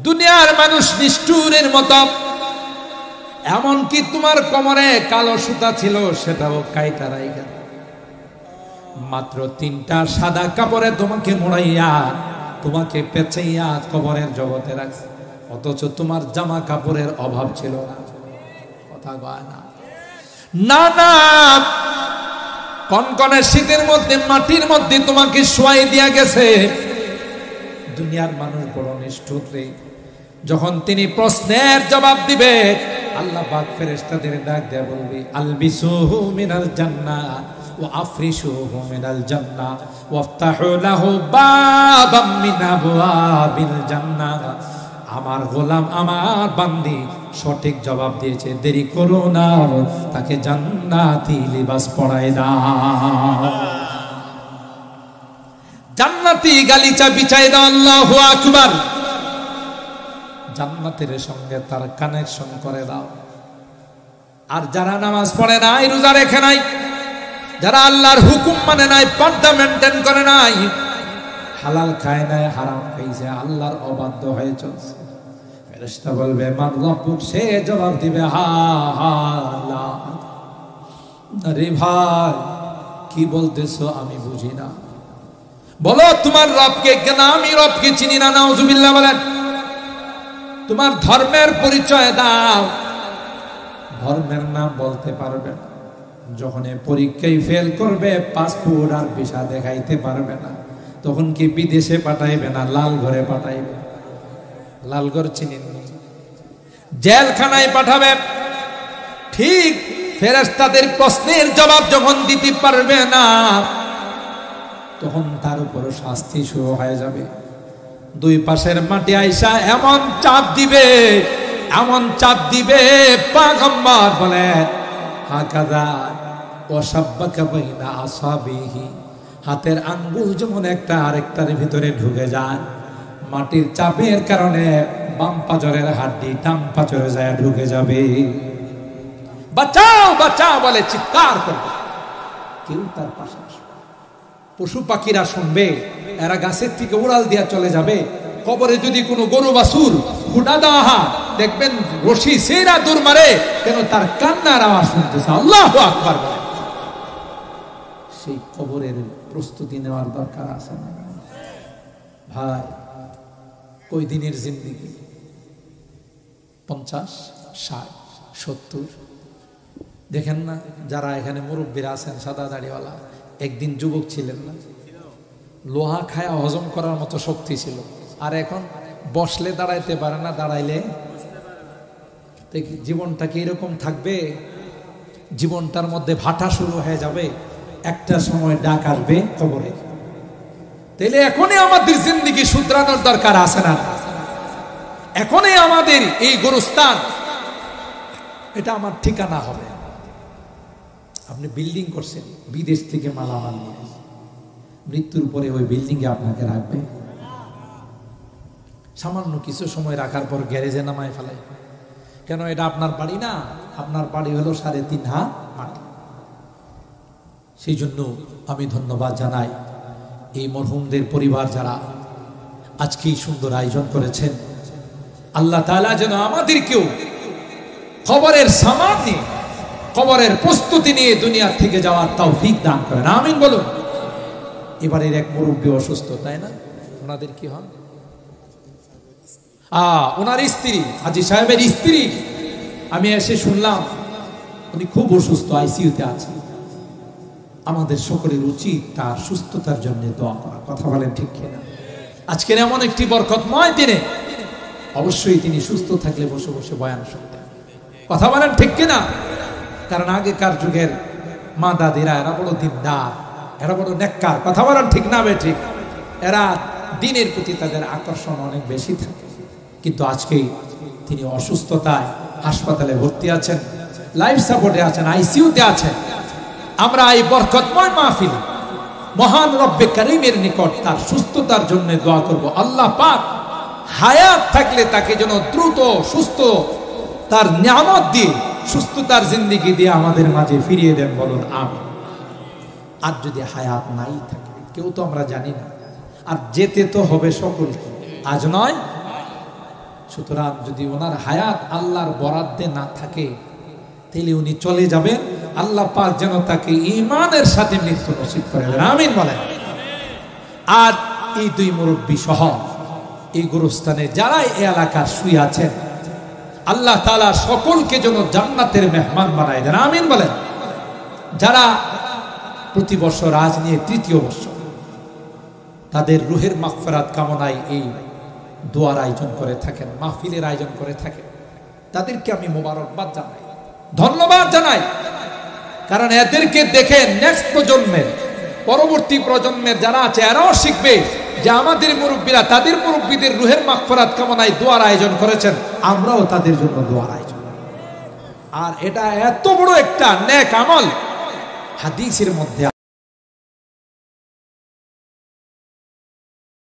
দুনিয়ার মানুষ নিষ্ঠুরের মতো, এমনকি তোমার কোমরে কালো সুতা ছিল সেটাও কাইটা রাইখা মাত্র 3টা সাদা কাপড়ে তোমাকে মোড়াইয়া তোমাকে পেঁচাইয়া কবরের জগতে রাখছে। অথচ তোমার জামা কাপড়ের অভাব ছিল না। কথা কয় না, না না, কনকনে শীতের মধ্যে মাটির মধ্যে তোমাকে শোয়াই দিয়া গেছে। দুনিয়ার মানুষ বড় নিষ্ঠুর রে। যখন তিনি প্রশ্নের জবাব দিবে, আল্লাহ পাক ফেরেশতাদের ডাক দেয়া বলবে, আলবিসুহু মিনাল জান্নাহ ওয়া আফরিশুহু মিনাল জান্নাহ ওয়াফতাহু লাহু বাবাম মিন আবওয়াবিল জান্নাহ। আমার গোলাম, আমার বান্দি সঠিক জবাব দিয়েছে, দেরি করো না, তাকে জান্নাতি লিবাস পরায় দাও, জান্নাতি গালিচা বিছাই দাও। আল্লাহু আকবার। জান্নাতের সঙ্গে তার কানেকশন করে দাও। আর যারা নামাজ পড়ে নাই, রোজা রেখে নাই, যারা আল্লাহর হুকুম মানে নাই, পর্দা মেনটেন করে নাই, হালাল খায় নাই, হারাম খাইছে, আল্লাহর অবাধ্য হয়ে চলছে, ফেরেশতা বলবে মান রব্বুক, সে জবাব দিবে হা হা আল্লাহ। আরে ভাই কি বলতেছো আমি বুঝি না, বলো তোমার রবকে। কেন আমি রবকে চিনি না। নাউজুবিল্লাহ বলেন। তোমার ধর্মের পরিচয় দাও। ধর্মের নাম বলতে পারবে না। যখন পরীক্ষায় ফেল করবে, পাসপোর্ট আর ভিসা দেখাইতে পারবে না, তখন কি বিদেশে পাঠাইবে না লাল ঘরে পাঠাইবে? লালঘর চিনেন? জেলখানায় পাঠাবে। ঠিক ফেরেশতাদের প্রশ্নের জবাব যখন দিতে পারবে না, তখন তার উপর শাস্তি শুরু হয়ে যাবে। দুই পাশের মাটি আইসা এমন চাপ দিবে, এমন চাপ দিবে, পয়গম্বর বলে হাকাযা ওয়াসাব্বাকা বাইনা আসাবিহি, হাতের আঙ্গুল যেমন একটা আরেকটার ভিতরে ঢুকে যায়, মাটির চাপের কারণে বাম পাজরের হাড্ডি ডান পাজরে যায় ঢুকে যাবে। বাঁচাও বাঁচাও বলে চিৎকার করবে, কেউ তার পাশে আসবে। পশু পাখিরা শুনবে, এরা গাছের থেকে উড়াল দিয়া চলে যাবে। কবরে যদি কোনো গরু বাছুর ফুটা দেওয়া হয়, দেখবেন রশি সেরা দূর মারে, কেন তার কান্নার আওয়াজ শুনতেছে। আল্লাহু আকবার। সেই কবরের প্রস্তুতি নেওয়ার দরকার আছে না ভাই? কই দিনের জিন্দেগি? 50, 60, 70। দেখেন না যারা এখানে মুরব্বীরা আছেন, সাদা দাড়িওয়ালা, একদিন যুবক ছিলেন না? লোহা খায়া হজম করার মতো শক্তি ছিল, আর এখন বসলে দাঁড়াইতে পারে না, দাঁড়াইলে জীবনটা কি এরকম থাকবে? জীবনটার মধ্যে ভাটা শুরু হয়ে যাবে, একটা সময় ডাক আসবে কবরে। তাইলে এখনই আমাদের জিন্দেগি শুধরানোর দরকার আছে না? এখনই আমাদের এই গোরস্থান, এটা আমার ঠিকানা হবে। আপনি বিল্ডিং করছেন, বিদেশ থেকে মালামাল নিয়ে, মৃত্যুর পরে ওই বিল্ডিং এ আপনাকে রাখবে? সামান্য কিছু সময় রাখার পর গ্যারেজে নামায় ফেলাই। কেন? এটা আপনার বাড়ি না, আপনার বাড়ি হলো 3.5 হাত মাটি। সেই জন্য আমি ধন্যবাদ জানাই এই মরহুমদের পরিবার যারা আজকে এই সুন্দর আয়োজন করেছেন। আল্লাহ তাআলা যেন আমাদেরকেও কবরের সামান নিয়ে, কবরের প্রস্তুতি নিয়ে দুনিয়া থেকে যাওয়ার তৌফিক দান করেন। আমিন বলুন। এবারের এক মুরব্বী অসুস্থ, তাই না? ওনাদের কি হয়? ওনার স্ত্রী, হাজী সাহেবের স্ত্রী, আমি এসে শুনলাম উনি খুব অসুস্থ, আইসিইউতে আছে। আমাদের সকলের উচিত তার সুস্থতার জন্য দোয়া করা। কথা বলেন ঠিক কিনা? আজকের এমন একটি বরকতময় দিনে অবশ্যই তিনি সুস্থ থাকলে বসে বসে বয়ান শুনতেন। কথা বলেন ঠিক কিনা? কারণ আগেকার যুগের মা দাদিরা এরা বড় দিনদার, এরা বড় নেককার। কথা বলেন ঠিক না বে ঠিক? এরা দিনের প্রতি তাদের আকর্ষণ অনেক বেশি থাকে। কিন্তু আজকে তিনি অসুস্থতায় হাসপাতালে ভর্তি আছেন, লাইফ সাপোর্টে আছেন, আইসিইউতে আছেন। আমরা এই বরকতময় মাহফিলে মহান রব্বে কারীমের নিকট তার সুস্থতার জন্য দোয়া করব। আল্লাহ পাক হায়াত থাকলে তাকে যেন দ্রুত সুস্থ তার নিয়ামত দিয়ে, সুস্থতার জিন্দেগি দিয়ে আমাদের মাঝে ফিরিয়ে দেন। বলুন আমিন। আর যদি হায়াত নাই থাকে, কেউ তো আমরা জানি না, আর যেতে তো হবে সকলকে, আজ নয় সুতরাং যদি ওনার হায়াত আল্লাহর বরাদ্দে না থাকে তাহলে উনি চলে যাবেন, আল্লাহ পাক যেন তাকে ঈমানের সাথে মৃত্যু নসিব করে দেন, আমিন বলেন। আর এই দুই মুরব্বী সহ এই গোরস্থানে যারা এই এলাকার শুয়ে আছেন, আল্লাহ তাআলা সকলকে যেন জান্নাতের মেহমান বানায় দেন, আমিন বলেন। যারা প্রতি বছর আজ নিয়ে তৃতীয় বছর তাদের রুহের মাগফিরাত কামনায় এই দোয়ার আয়োজন করে থাকেন, মাহফিলের আয়োজন করে থাকেন, তাদেরকে আমি মোবারকবাদ জানাই, ধন্যবাদ জানাই। কারণ এদেরকে দেখে নেক্সট প্রজন্মের, পরবর্তী প্রজন্মের যারা আছে এরাও শিখবে যে আমাদের মুরব্বীরা তাদের মুরব্বীদের রুহের মাগফিরাত কামনায় দোয়ার আয়োজন করেছেন, আমরাও তাদের জন্য দোয়ার আয়োজন। আর এটা এত বড় একটা নেক আমল হাদিসের মধ্যে